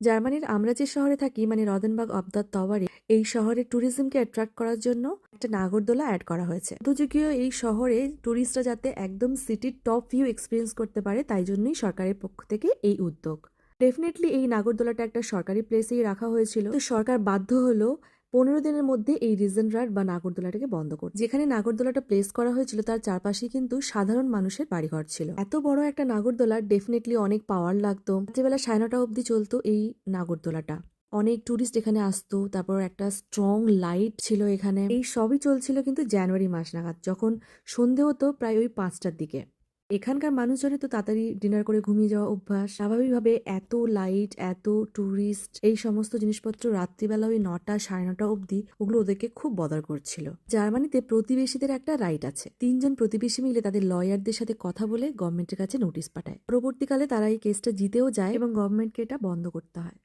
জার্মানির আমরা যে শহরে থাকি মানে রদেনবার্গ অব দ্য টাওয়ারে এই শহরের ট্যুরিজমকে অ্যাট্রাক্ট করার জন্য একটা নাগরদোলা অ্যাড করা হয়েছে। মধ্যযুগীয় এই শহরে ট্যুরিস্টরা যাতে একদম সিটির টপ ভিউ এক্সপিরিয়েন্স করতে পারে তাই জন্যই সরকারের পক্ষ থেকে এই উদ্যোগ। ডেফিনেটলি এই নাগরদোলাটা একটা সরকারি প্লেসেই রাখা হয়েছিল, তো সরকার বাধ্য হলো 15 দিনের মধ্যে এই রিজেন্ট বা নাগরদোলাটাকে বন্ধ করতে। যেখানে নাগরদোলাটা প্লেস করা হয়েছিল তার চারপাশে কিন্তু সাধারণ মানুষের বাড়িঘর ছিল। এত বড় একটা নাগরদোলা ডেফিনেটলি অনেক পাওয়ার লাগতো। রাত্রিবেলা 9:30 অবধি চলতো এই নাগরদোলাটা। অনেক টুরিস্ট এখানে আসতো, তারপর একটা স্ট্রং লাইট ছিল এখানে। এই সবই চলছিল কিন্তু জানুয়ারি মাস নাগাদ, যখন সন্ধে হতো প্রায় ওই 5টার দিকে। এখানকার মানুষজনের তো তাড়াতাড়ি ডিনার করে ঘুমিয়ে যাওয়া অভ্যাস। স্বাভাবিকভাবে এত লাইট, এত টুরিস্ট, এই সমস্ত জিনিসপত্র রাত্রিবেলা ওই 9টা 9:30 অবধি ওগুলো ওদেরকে খুব বদার করছিল। জার্মানিতে প্রতিবেশীদের একটা রাইট আছে। 3জন প্রতিবেশী মিলে তাদের লয়ারদের সাথে কথা বলে গভর্নমেন্টের কাছে নোটিশ পাঠায়। পরবর্তীকালে তারা এই কেসটা জিতেও যায় এবং গভর্নমেন্টকে এটা বন্ধ করতে হয়।